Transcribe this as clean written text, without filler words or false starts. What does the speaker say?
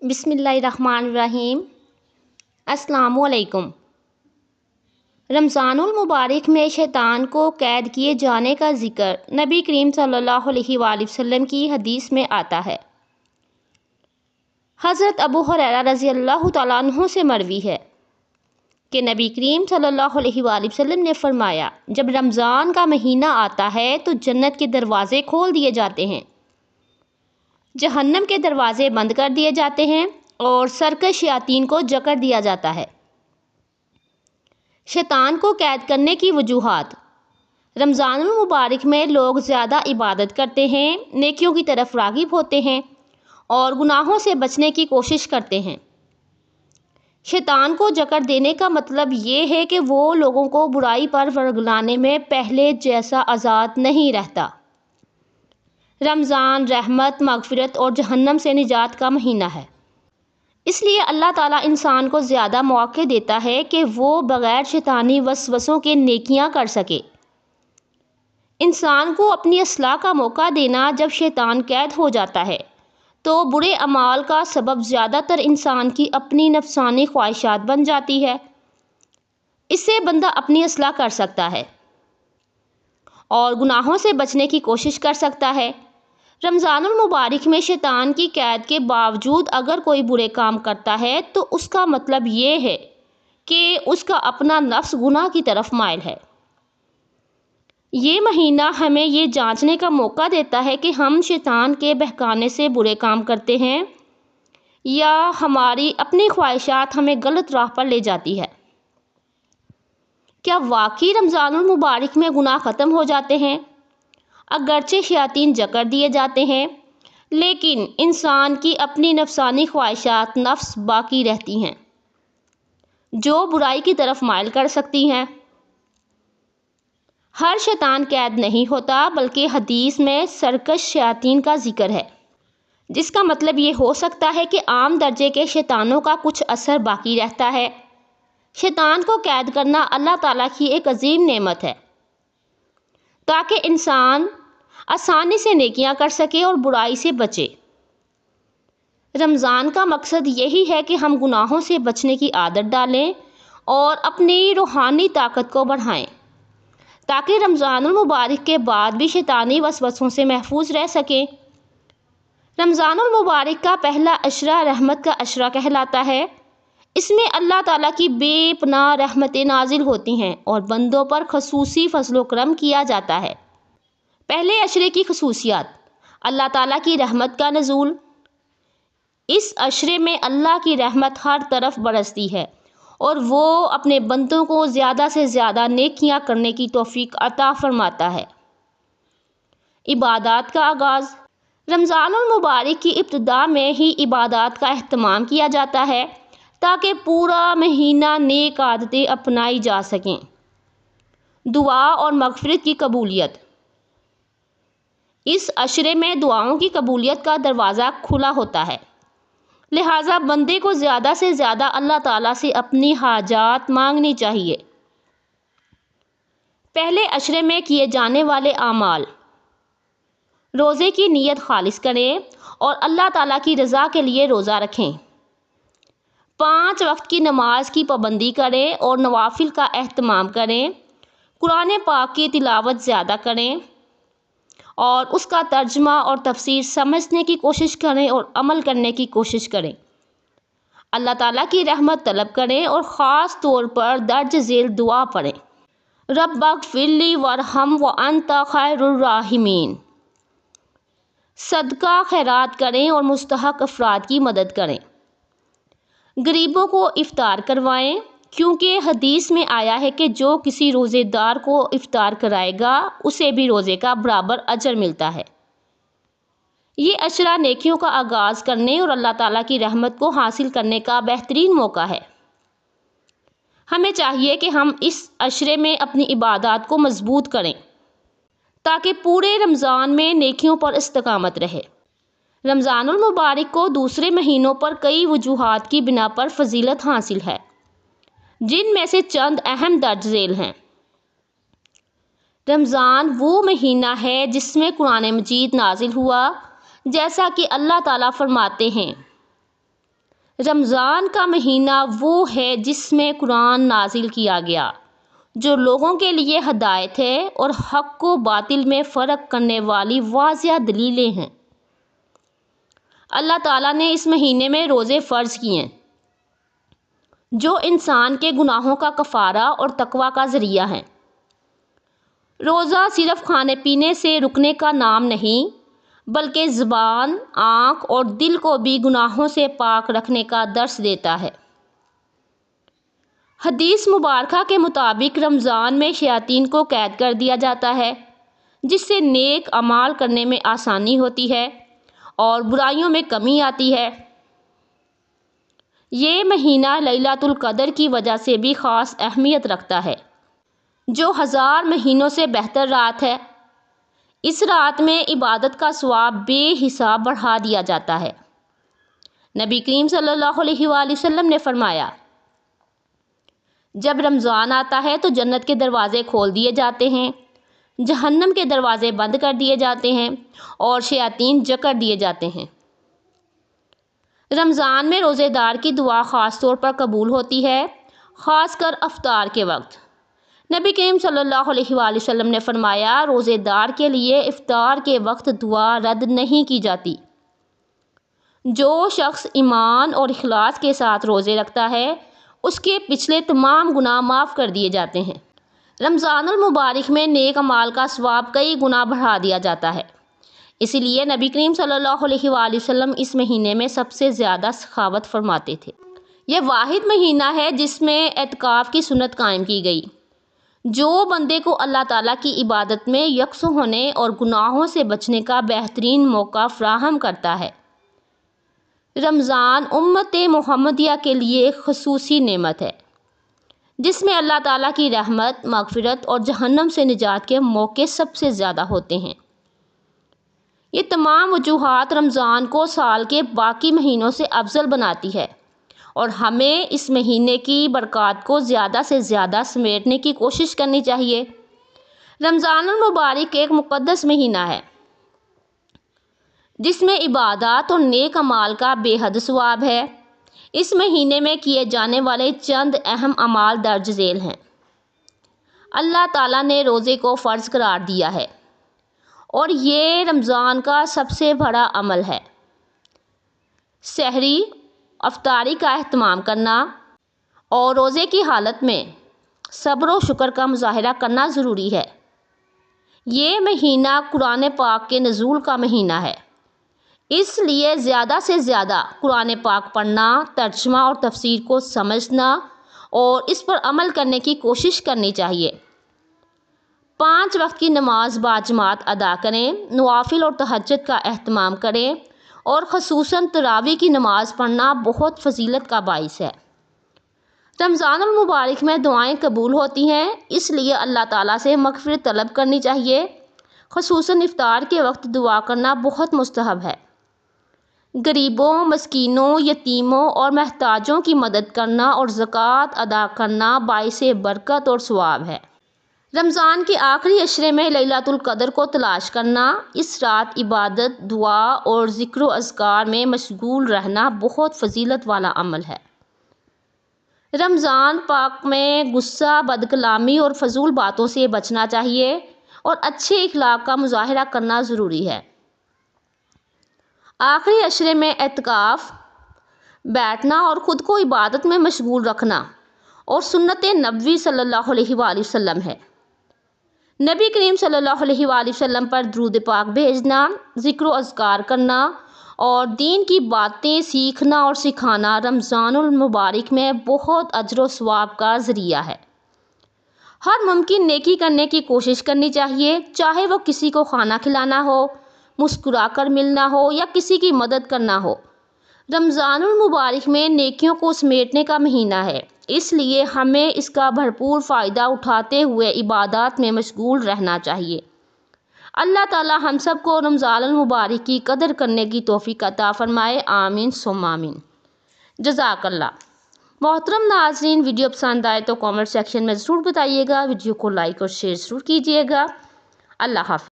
بسم اللہ الرحمن الرحیم۔ السلام علیکم۔ رمضان المبارک میں شیطان کو قید کیے جانے کا ذکر نبی کریم صلی اللہ علیہ وآلہ وسلم کی حدیث میں آتا ہے۔ حضرت ابو ہریرہ رضی اللہ تعالیٰ عنہ سے مروی ہے کہ نبی کریم صلی اللہ علیہ وآلہ وسلم نے فرمایا، جب رمضان کا مہینہ آتا ہے تو جنت کے دروازے کھول دیے جاتے ہیں، جہنم کے دروازے بند کر دیے جاتے ہیں اور سرکش شیاطین کو جکڑ دیا جاتا ہے۔ شیطان کو قید کرنے کی وجوہات: رمضان المبارک میں لوگ زیادہ عبادت کرتے ہیں، نیکیوں کی طرف راغب ہوتے ہیں اور گناہوں سے بچنے کی کوشش کرتے ہیں۔ شیطان کو جکڑ دینے کا مطلب یہ ہے کہ وہ لوگوں کو برائی پر ورگلانے میں پہلے جیسا آزاد نہیں رہتا۔ رمضان رحمت، مغفرت اور جہنم سے نجات کا مہینہ ہے، اس لیے اللہ تعالیٰ انسان کو زیادہ مواقع دیتا ہے کہ وہ بغیر شیطانی وسوسوں کے نیکیاں کر سکے۔ انسان کو اپنی اصلاح کا موقع دینا: جب شیطان قید ہو جاتا ہے تو برے اعمال کا سبب زیادہ تر انسان کی اپنی نفسانی خواہشات بن جاتی ہے۔ اس سے بندہ اپنی اصلاح کر سکتا ہے اور گناہوں سے بچنے کی کوشش کر سکتا ہے۔ رمضان المبارک میں شیطان کی قید کے باوجود اگر کوئی برے کام کرتا ہے تو اس کا مطلب یہ ہے کہ اس کا اپنا نفس گناہ کی طرف مائل ہے۔ یہ مہینہ ہمیں یہ جانچنے کا موقع دیتا ہے کہ ہم شیطان کے بہکانے سے برے کام کرتے ہیں یا ہماری اپنی خواہشات ہمیں غلط راہ پر لے جاتی ہے۔ کیا واقعی رمضان المبارک میں گناہ ختم ہو جاتے ہیں؟ اگرچہ شیاطین جکڑ دیے جاتے ہیں، لیکن انسان کی اپنی نفسانی خواہشات نفس باقی رہتی ہیں، جو برائی کی طرف مائل کر سکتی ہیں۔ ہر شیطان قید نہیں ہوتا، بلکہ حدیث میں سرکش شیاطین کا ذکر ہے، جس کا مطلب یہ ہو سکتا ہے کہ عام درجے کے شیطانوں کا کچھ اثر باقی رہتا ہے۔ شیطان کو قید کرنا اللہ تعالیٰ کی ایک عظیم نعمت ہے تاکہ انسان آسانی سے نیکیاں کر سکے اور برائی سے بچے۔ رمضان کا مقصد یہی ہے کہ ہم گناہوں سے بچنے کی عادت ڈالیں اور اپنی روحانی طاقت کو بڑھائیں تاکہ رمضان المبارک کے بعد بھی شیطانی وسوسوں سے محفوظ رہ سکیں۔ رمضان المبارک کا پہلا عشرہ رحمت کا عشرہ کہلاتا ہے۔ اس میں اللہ تعالیٰ کی بے پناہ رحمتیں نازل ہوتی ہیں اور بندوں پر خصوصی فضل و کرم کیا جاتا ہے۔ پہلے عشرے کی خصوصیات: اللہ تعالیٰ کی رحمت کا نزول۔ اس عشرے میں اللہ کی رحمت ہر طرف برستی ہے اور وہ اپنے بندوں کو زیادہ سے زیادہ نیکیاں کرنے کی توفیق عطا فرماتا ہے۔ عبادات کا آغاز: رمضان المبارک کی ابتدا میں ہی عبادات کا اہتمام کیا جاتا ہے تاکہ پورا مہینہ نیک عادتیں اپنائی جا سکیں۔ دعا اور مغفرت کی قبولیت: اس عشرے میں دعاؤں کی قبولیت کا دروازہ کھلا ہوتا ہے، لہٰذا بندے کو زیادہ سے زیادہ اللہ تعالیٰ سے اپنی حاجات مانگنی چاہیے۔ پہلے عشرے میں کیے جانے والے اعمال: روزے کی نیت خالص کریں اور اللہ تعالیٰ کی رضا کے لیے روزہ رکھیں۔ 5 وقت کی نماز کی پابندی کریں اور نوافل کا اہتمام کریں۔ قرآن پاک کی تلاوت زیادہ کریں اور اس کا ترجمہ اور تفسیر سمجھنے کی کوشش کریں اور عمل کرنے کی کوشش کریں۔ اللہ تعالیٰ کی رحمت طلب کریں اور خاص طور پر درج ذیل دعا پڑھیں: رب اغفر لی وارحم وانت خیر الراحمین۔ صدقہ خیرات کریں اور مستحق افراد کی مدد کریں۔ غریبوں کو افطار کروائیں، کیونکہ حدیث میں آیا ہے کہ جو کسی روزے دار کو افطار کرائے گا اسے بھی روزے کا برابر اجر ملتا ہے۔ یہ عشرہ نیکیوں کا آغاز کرنے اور اللہ تعالیٰ کی رحمت کو حاصل کرنے کا بہترین موقع ہے۔ ہمیں چاہیے کہ ہم اس عشرے میں اپنی عبادات کو مضبوط کریں تاکہ پورے رمضان میں نیکیوں پر استقامت رہے۔ رمضان المبارک کو دوسرے مہینوں پر کئی وجوہات کی بنا پر فضیلت حاصل ہے، جن میں سے چند اہم درج ذیل ہیں۔ رمضان وہ مہینہ ہے جس میں قرآن مجید نازل ہوا، جیسا کہ اللہ تعالیٰ فرماتے ہیں: رمضان کا مہینہ وہ ہے جس میں قرآن نازل کیا گیا، جو لوگوں کے لیے ہدایت ہے اور حق و باطل میں فرق کرنے والی واضح دلیلیں ہیں۔ اللہ تعالیٰ نے اس مہینے میں روزے فرض کیے ہیں، جو انسان کے گناہوں کا کفارہ اور تقویٰ کا ذریعہ ہیں۔ روزہ صرف کھانے پینے سے رکنے کا نام نہیں، بلکہ زبان، آنکھ اور دل کو بھی گناہوں سے پاک رکھنے کا درس دیتا ہے۔ حدیث مبارکہ کے مطابق رمضان میں شیاطین کو قید کر دیا جاتا ہے، جس سے نیک اعمال کرنے میں آسانی ہوتی ہے اور برائیوں میں کمی آتی ہے۔ یہ مہینہ لیلۃ القدر کی وجہ سے بھی خاص اہمیت رکھتا ہے، جو 1000 مہینوں سے بہتر رات ہے۔ اس رات میں عبادت کا ثواب بے حساب بڑھا دیا جاتا ہے۔ نبی کریم صلی اللہ علیہ وآلہ وسلم نے فرمایا، جب رمضان آتا ہے تو جنت کے دروازے کھول دیے جاتے ہیں، جہنم کے دروازے بند کر دیے جاتے ہیں اور شیاطین جکڑ دیے جاتے ہیں۔ رمضان میں روزے دار کی دعا خاص طور پر قبول ہوتی ہے، خاص کر افطار کے وقت۔ نبی کریم صلی اللہ علیہ وآلہ وسلم نے فرمایا، روزے دار کے لیے افطار کے وقت دعا رد نہیں کی جاتی۔ جو شخص ایمان اور اخلاص کے ساتھ روزے رکھتا ہے، اس کے پچھلے تمام گناہ معاف کر دیے جاتے ہیں۔ رمضان المبارک میں نیک اعمال کا ثواب کئی گنا بڑھا دیا جاتا ہے، اسی لیے نبی کریم صلی اللہ علیہ وآلہ وسلم اس مہینے میں سب سے زیادہ سخاوت فرماتے تھے۔ یہ واحد مہینہ ہے جس میں اعتکاف کی سنت قائم کی گئی، جو بندے کو اللہ تعالیٰ کی عبادت میں یکسو ہونے اور گناہوں سے بچنے کا بہترین موقع فراہم کرتا ہے۔ رمضان امت محمدیہ کے لیے ایک خصوصی نعمت ہے، جس میں اللہ تعالیٰ کی رحمت، مغفرت اور جہنم سے نجات کے موقع سب سے زیادہ ہوتے ہیں۔ یہ تمام وجوہات رمضان کو سال کے باقی مہینوں سے افضل بناتی ہے اور ہمیں اس مہینے کی برکات کو زیادہ سے زیادہ سمیٹنے کی کوشش کرنی چاہیے۔ رمضان المبارک ایک مقدس مہینہ ہے، جس میں عبادات اور نیک اعمال کا بے حد ثواب ہے۔ اس مہینے میں کیے جانے والے چند اہم اعمال درج ذیل ہیں۔ اللہ تعالیٰ نے روزے کو فرض قرار دیا ہے اور یہ رمضان کا سب سے بڑا عمل ہے۔ سحری، افطاری کا اہتمام کرنا اور روزے کی حالت میں صبر و شکر کا مظاہرہ کرنا ضروری ہے۔ یہ مہینہ قرآن پاک کے نزول کا مہینہ ہے، اس لیے زیادہ سے زیادہ قرآن پاک پڑھنا، ترجمہ اور تفسیر کو سمجھنا اور اس پر عمل کرنے کی کوشش کرنی چاہیے۔ 5 وقت کی نماز باجماعت ادا کریں، نوافل اور تہجد کا اہتمام کریں اور خصوصاً تراویح کی نماز پڑھنا بہت فضیلت کا باعث ہے۔ رمضان المبارک میں دعائیں قبول ہوتی ہیں، اس لیے اللہ تعالیٰ سے مغفرت طلب کرنی چاہیے۔ خصوصاً افطار کے وقت دعا کرنا بہت مستحب ہے۔ غریبوں، مسکینوں، یتیموں اور محتاجوں کی مدد کرنا اور زکوٰۃ ادا کرنا باعث برکت اور ثواب ہے۔ رمضان کے آخری عشرے میں لیلۃ القدر کو تلاش کرنا، اس رات عبادت، دعا اور ذکر و اذکار میں مشغول رہنا بہت فضیلت والا عمل ہے۔ رمضان پاک میں غصہ، بدکلامی اور فضول باتوں سے بچنا چاہیے اور اچھے اخلاق کا مظاہرہ کرنا ضروری ہے۔ آخری عشرے میں اعتکاف، بیٹھنا اور خود کو عبادت میں مشغول رکھنا اور سنت نبوی صلی اللہ علیہ وآلہ وسلم ہے۔ نبی کریم صلی اللہ علیہ وآلہ وسلم پر درود پاک بھیجنا، ذکر و اذکار کرنا اور دین کی باتیں سیکھنا اور سکھانا رمضان المبارک میں بہت اجر و ثواب کا ذریعہ ہے۔ ہر ممکن نیکی کرنے کی کوشش کرنی چاہیے، چاہے وہ کسی کو کھانا کھلانا ہو، مسکرا کر ملنا ہو یا کسی کی مدد کرنا ہو۔ رمضان المبارک میں نیکیوں کو سمیٹنے کا مہینہ ہے، اس لیے ہمیں اس کا بھرپور فائدہ اٹھاتے ہوئے عبادات میں مشغول رہنا چاہیے۔ اللہ تعالی ہم سب کو رمضان المبارک کی قدر کرنے کی توفیق عطا فرمائے، آمین ثم آمین۔ جزاک اللہ۔ محترم ناظرین، ویڈیو پسند آئے تو کامنٹ سیکشن میں ضرور بتائیے گا، ویڈیو کو لائک اور شیئر ضرور کیجیے گا۔ اللہ حافظ۔